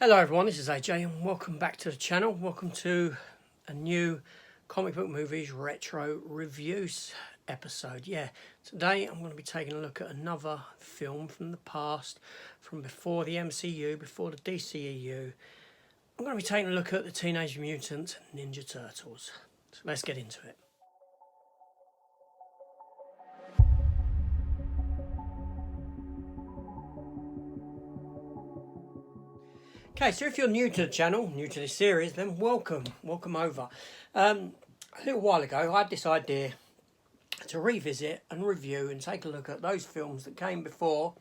Hello everyone, this is AJ and welcome back to the channel. Welcome to a new comic book movies retro reviews episode. Today I'm going to be taking a look at another film from the past, from before the MCU, before the DCEU. I'm going to be taking a look at the Teenage Mutant Ninja Turtles. So let's get into it. Okay, so if you're new to the channel, new to this series, then welcome over. A little while ago, I had this idea to revisit and review and take a look at those films that came before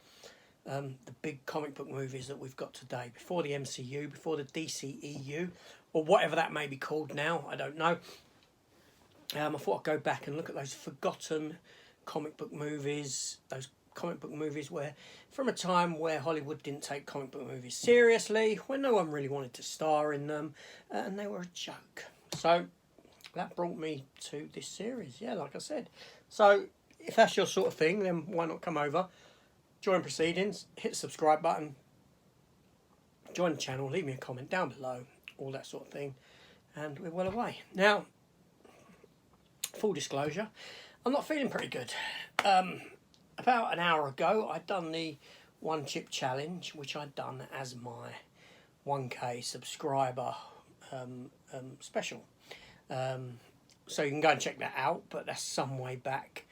the big comic book movies that we've got today, before the MCU, before the DCEU, or whatever that may be called now, I don't know. I thought I'd go back and look at those forgotten comic book movies, those comic book movies where, from a time where Hollywood didn't take comic book movies seriously, when no one really wanted to star in them, and they were a joke. So that brought me to this series, like I said. So if that's your sort of thing, then why not come over, join proceedings, hit the subscribe button, join the channel, leave me a comment down below, all that sort of thing, and we're well away. Now, full disclosure, I'm not feeling pretty good. About an hour ago, I'd done the one chip challenge, which I'd done as my 1K subscriber special. So you can go and check that out, but that's some way back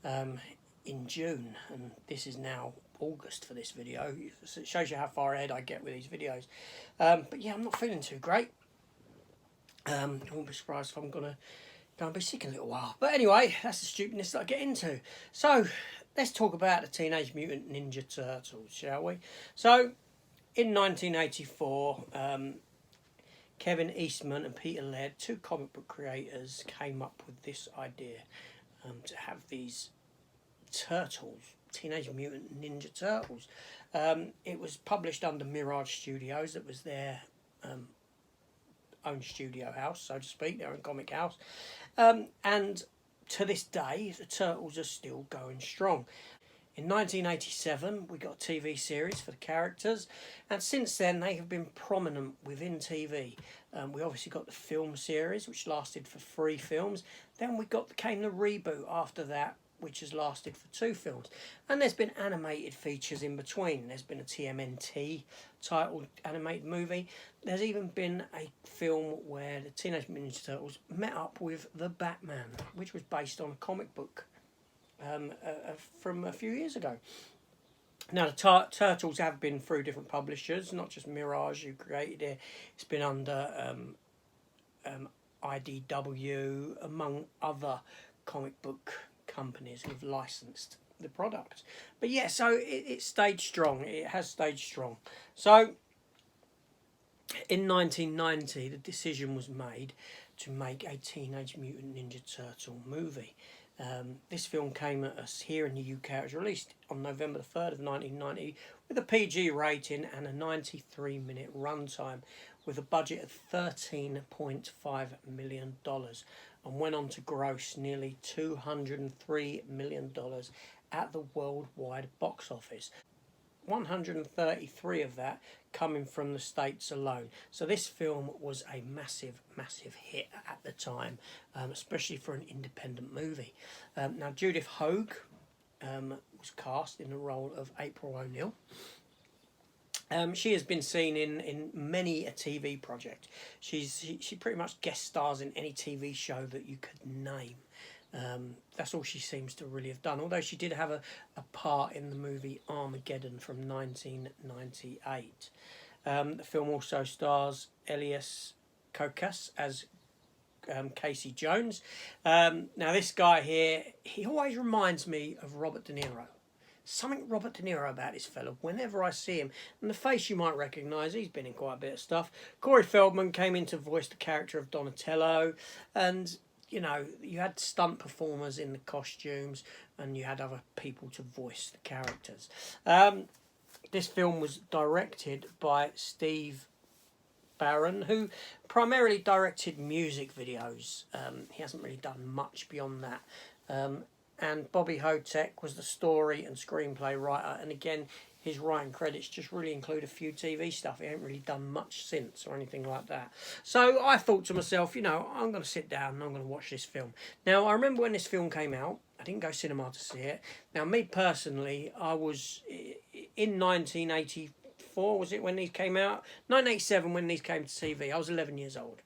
in June, and this is now August for this video. So it shows you how far ahead I get with these videos. But yeah, I'm not feeling too great. I won't be surprised if I'm going to be sick in a little while. But anyway, that's the stupidness that I get into. So let's talk about the Teenage Mutant Ninja Turtles, shall we? So, in 1984, Kevin Eastman and Peter Laird, two comic book creators, came up with this idea to have these turtles, Teenage Mutant Ninja Turtles. It was published under Mirage Studios. That was their own studio house, so to speak, their own comic house. And to this day, the Turtles are still going strong. In 1987, we got a TV series for the characters, and since then they have been prominent within TV. We obviously got the film series, which lasted for 3 films. Then came the reboot after that, which has lasted for 2 films. And there's been animated features in between. There's been a TMNT titled animated movie. There's even been a film where the Teenage Mutant Ninja Turtles met up with the Batman, which was based on a comic book from a few years ago. Now, the Turtles have been through different publishers, not just Mirage, who created it. It's been under IDW, among other comic book companies who've licensed the product. But yeah, so it stayed strong. It has stayed strong. So in 1990, the decision was made to make a Teenage Mutant Ninja Turtle movie. This film came at us here in the UK. It was released on November the 3rd of 1990 with a PG rating and a 93-minute runtime with a budget of $13.5 million, and went on to gross nearly $203 million at the worldwide box office. 133 of that coming from the States alone. So this film was a massive hit at the time, especially for an independent movie. Now, Judith Hoag was cast in the role of April O'Neil. She has been seen in many a TV project. She pretty much guest stars in any TV show that you could name. That's all she seems to really have done, although she did have a part in the movie Armageddon from 1998. The film also stars Elias Kokas as Casey Jones. Now, this guy here, he always reminds me of Robert De Niro. Something Robert De Niro about this fellow whenever I see him. And the face you might recognise, he's been in quite a bit of stuff. Corey Feldman came in to voice the character of Donatello, and you know, you had stunt performers in the costumes, and you had other people to voice the characters. This film was directed by Steve Barron, who primarily directed music videos. He hasn't really done much beyond that. And Bobby Hotek was the story and screenplay writer, and again, his writing credits just really include a few TV stuff. He ain't really done much since or anything like that. So I thought to myself, you know, I'm going to sit down and I'm going to watch this film. Now, I remember when this film came out, I didn't go cinema to see it. Now, me personally, I was in 1984, was it when these came out? 1987 when these came to TV. I was 11 years old.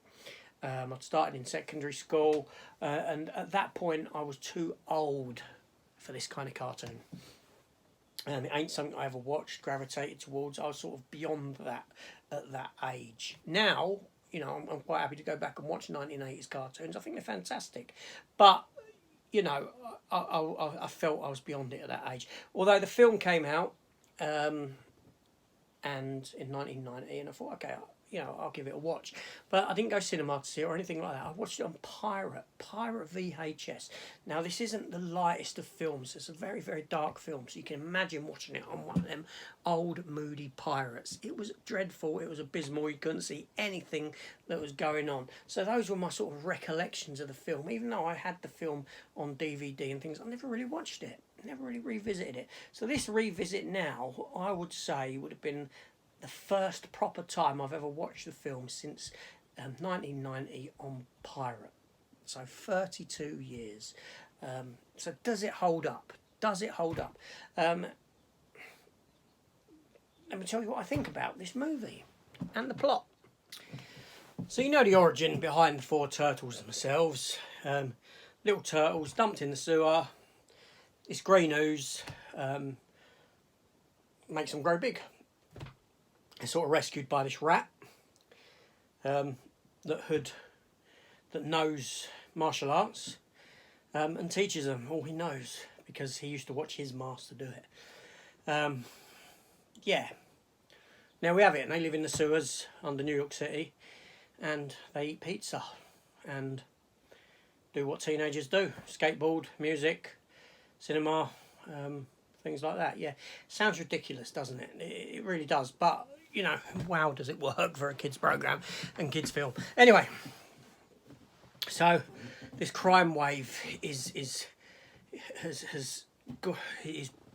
I'd started in secondary school, and at that point I was too old for this kind of cartoon. It ain't something I ever watched, gravitated towards. I was sort of beyond that at that age. Now, you know, I'm quite happy to go back and watch 1980s cartoons. I think they're fantastic. But, you know, I felt I was beyond it at that age. Although the film came out and in 1990, and I thought, okay, you know, I'll give it a watch. But I didn't go cinema to see it or anything like that. I watched it on Pirate VHS. Now, this isn't the lightest of films. It's a very, very dark film, so you can imagine watching it on one of them old, moody Pirates. It was dreadful. It was abysmal. You couldn't see anything that was going on. So those were my sort of recollections of the film. Even though I had the film on DVD and things, I never really watched it. Never really revisited it. So this revisit now, I would say, would have been the first proper time I've ever watched the film since 1990 on Pirate. So 32 years. So does it hold up? Does it hold up? Let me tell you what I think about this movie and the plot. So you know the origin behind the four turtles themselves. Little turtles dumped in the sewer. This green ooze makes them grow big. They're sort of rescued by this rat that knows martial arts and teaches them all he knows because he used to watch his master do it. Yeah. Now we have it, and they live in the sewers under New York City, and they eat pizza and do what teenagers do: skateboard, music, cinema, things like that. Yeah, sounds ridiculous, doesn't it? It really does, but you know, wow, does it work for a kids program and kids film? Anyway, so this crime wave is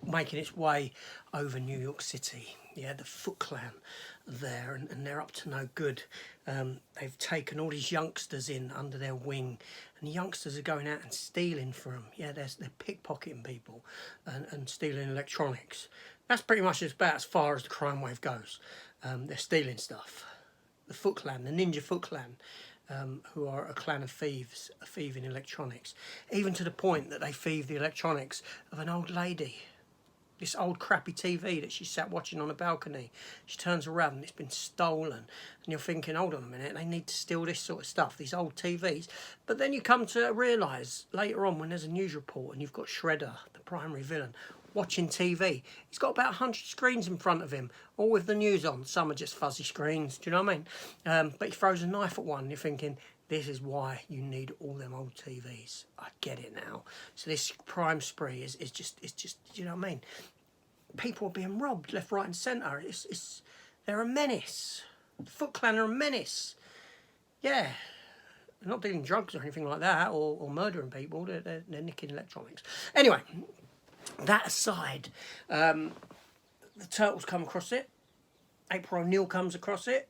making its way over New York City. Yeah, the Foot Clan are there, and they're up to no good. They've taken all these youngsters in under their wing, and the youngsters are going out and stealing from them. Yeah, they're pickpocketing people and stealing electronics. That's pretty much about as far as the crime wave goes. They're stealing stuff. The Foot Clan, the Ninja Foot Clan, who are a clan of thieves, are thieving electronics. Even to the point that they thieve the electronics of an old lady. This old crappy TV that she sat watching on a balcony. She turns around and it's been stolen. And you're thinking, hold on a minute, they need to steal this sort of stuff, these old TVs. But then you come to realise later on when there's a news report and you've got Shredder, the primary villain, watching TV. He's got about 100 screens in front of him, all with the news on. Some are just fuzzy screens, do you know what I mean? But he throws a knife at one and you're thinking, this is why you need all them old TVs. I get it now. So this crime spree is just, you know what I mean? People are being robbed left, right and centre. They're a menace. The Foot Clan are a menace. Yeah. They're not dealing drugs or anything like that, or murdering people. They're nicking electronics. Anyway, that aside, the turtles come across it. April O'Neil comes across it.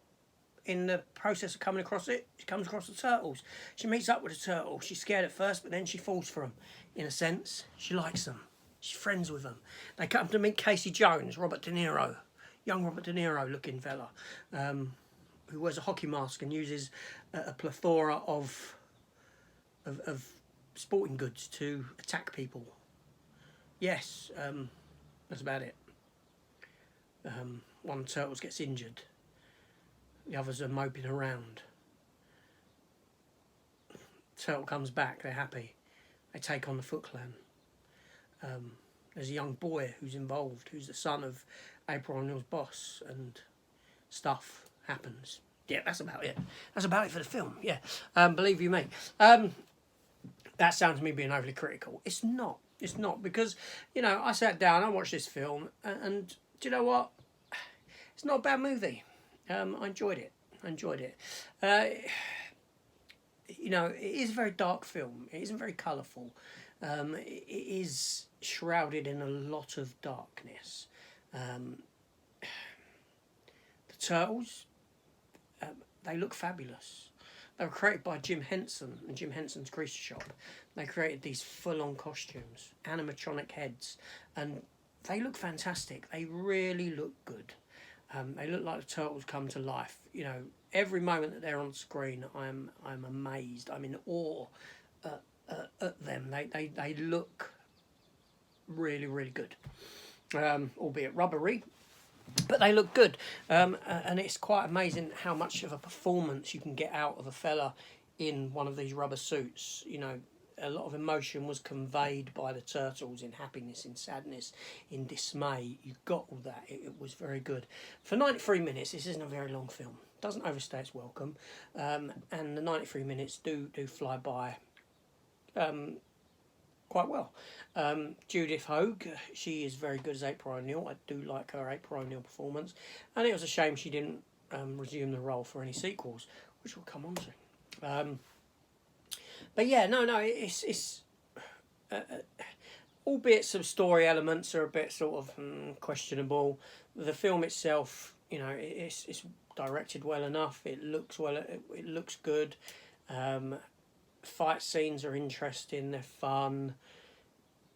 In the process of coming across it, she comes across the turtles. She meets up with the turtle. She's scared at first, but then she falls for them. In a sense, she likes them. She's friends with them. They come to meet Casey Jones, Robert De Niro, young Robert De Niro looking fella, who wears a hockey mask and uses a plethora of sporting goods to attack people. Yes, that's about it. One of the turtles gets injured. The others are moping around. Turtle comes back, they're happy. They take on the Foot Clan. There's a young boy who's involved, who's the son of April O'Neil's boss, and stuff happens. Yeah, that's about it. That's about it for the film, yeah. Believe you me. That sounds me being overly critical. It's not. It's not, because, you know, I sat down, I watched this film, and do you know what? It's not a bad movie. I enjoyed it. You know, it is a very dark film. It isn't very colourful. It is shrouded in a lot of darkness. turtles, they look fabulous. They were created by Jim Henson and Jim Henson's Creature Shop. They created these full-on costumes, animatronic heads, and they look fantastic. They really look good. They look like the turtles come to life. You know, every moment that they're on screen, I'm amazed. I'm in awe at them. They look really, really good, albeit rubbery, but they look good. And it's quite amazing how much of a performance you can get out of a fella in one of these rubber suits. You know, a lot of emotion was conveyed by the turtles in happiness, in sadness, in dismay. You got all that. It was very good. For 93 minutes, this isn't a very long film. Doesn't overstay its welcome. And the 93 minutes do fly by quite well. Judith Hoag, she is very good as April O'Neil. I do like her April O'Neil performance. And it was a shame she didn't resume the role for any sequels, which we'll come on to. But yeah, no, it's albeit some story elements are a bit sort of questionable. The film itself, you know, it's directed well enough. It looks well. It looks good. Fight scenes are interesting. They're fun.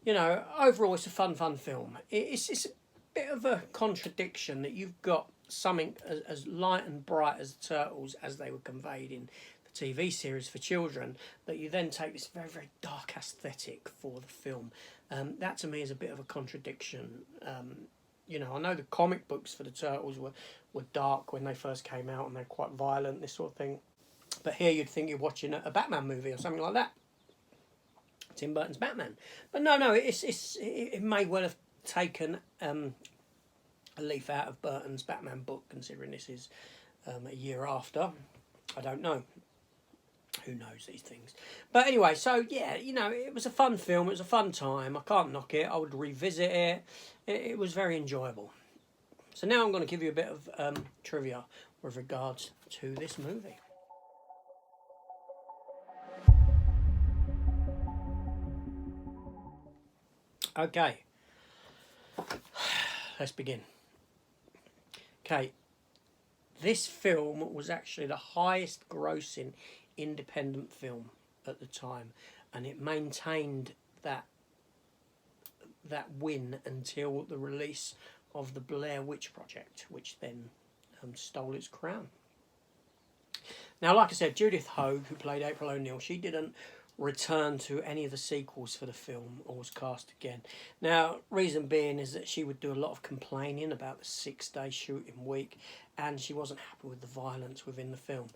You know, overall, it's a fun film. It's a bit of a contradiction that you've got something as light and bright as the Turtles as they were conveyed in TV series for children, that you then take this very, very dark aesthetic for the film. That to me is a bit of a contradiction. You know, I know the comic books for the Turtles were dark when they first came out and they're quite violent, this sort of thing. But here you'd think you're watching a Batman movie or something like that. Tim Burton's Batman. But no, it may well have taken a leaf out of Burton's Batman book, considering this is a year after. I don't know. Who knows these things? But anyway, so yeah, you know, it was a fun film. It was a fun time. I can't knock it. I would revisit it. It was very enjoyable. So now I'm going to give you a bit of trivia with regards to this movie. Okay. Let's begin. Okay. This film was actually the highest grossing independent film at the time, and it maintained that win until the release of the Blair Witch Project, which then stole its crown. Now, like I said, Judith Hoag, who played April O'Neil, she didn't return to any of the sequels for the film or was cast again. Now, reason being is that she would do a lot of complaining about the 6-day shooting week, and she wasn't happy with the violence within the film.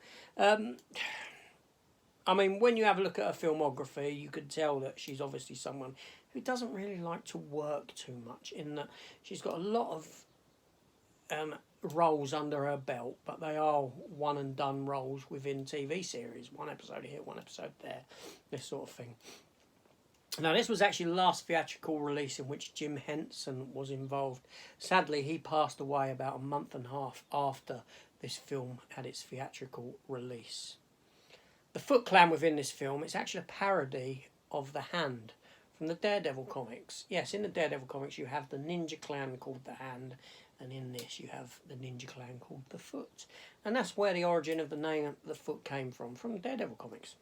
I mean, when you have a look at her filmography, you could tell that she's obviously someone who doesn't really like to work too much, in that she's got a lot of roles under her belt, but they are one and done roles within TV series. One episode here, one episode there, this sort of thing. Now, this was actually the last theatrical release in which Jim Henson was involved. Sadly, he passed away about a month and a half after this film had its theatrical release. The Foot Clan within this film, it's actually a parody of The Hand from the Daredevil comics. Yes, in the Daredevil comics you have the ninja clan called The Hand, and in this you have the ninja clan called The Foot. And that's where the origin of the name The Foot came from the Daredevil comics.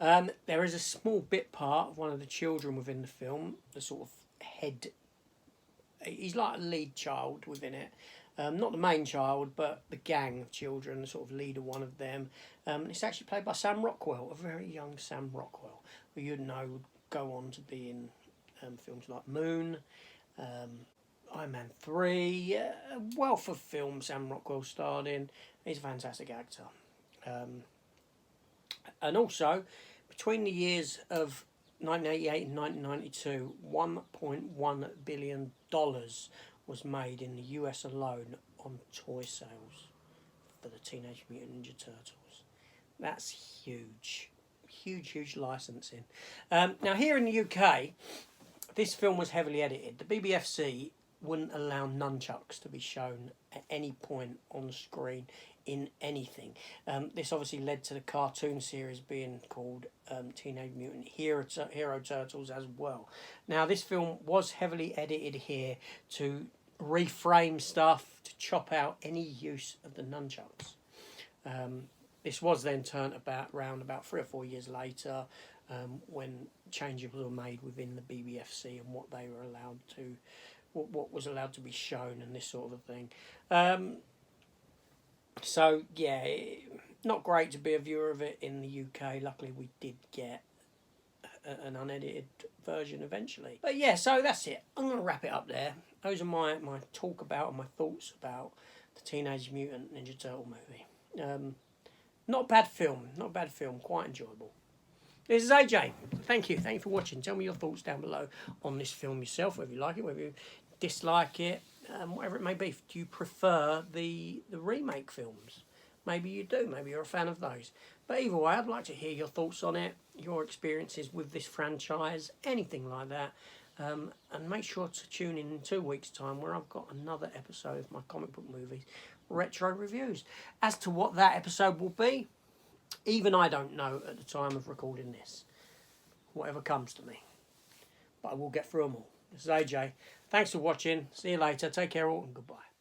There is a small bit part of one of the children within the film, the sort of head. He's like a lead child within it. Not the main child, but the gang of children, the sort of leader one of them. It's actually played by Sam Rockwell, a very young Sam Rockwell, who you'd know would go on to be in films like Moon, Iron Man 3, a wealth of films Sam Rockwell starred in. He's a fantastic actor. And also, between the years of 1988 and 1992, $1.1 billion was made in the US alone on toy sales for the Teenage Mutant Ninja Turtles. That's huge. Huge licensing. Now, here in the UK, this film was heavily edited. The BBFC wouldn't allow nunchucks to be shown at any point on the screen in anything. This obviously led to the cartoon series being called Teenage Mutant Hero Turtles as well. Now, this film was heavily edited here to reframe stuff, to chop out any use of the nunchucks. This was then turned around about 3 or 4 years later, when changes were made within the BBFC and what they were allowed to, what was allowed to be shown and this sort of thing. So yeah, not great to be a viewer of it in the UK. Luckily, we did get an unedited version eventually. But yeah, so that's it. I'm going to wrap it up there. Those are my talk about and my thoughts about the Teenage Mutant Ninja Turtle movie. Not a bad film. Not a bad film. Quite enjoyable. This is AJ. Thank you. Thank you for watching. Tell me your thoughts down below on this film yourself, whether you like it, whether you dislike it, whatever it may be. Do you prefer the remake films? Maybe you do. Maybe you're a fan of those. But either way, I'd like to hear your thoughts on it, your experiences with this franchise, anything like that. And make sure to tune in 2 weeks' time where I've got another episode of my comic book movies retro reviews. As to what that episode will be, even I don't know at the time of recording this. Whatever comes to me. But I will get through them all. This is AJ. Thanks for watching. See you later. Take care all and goodbye.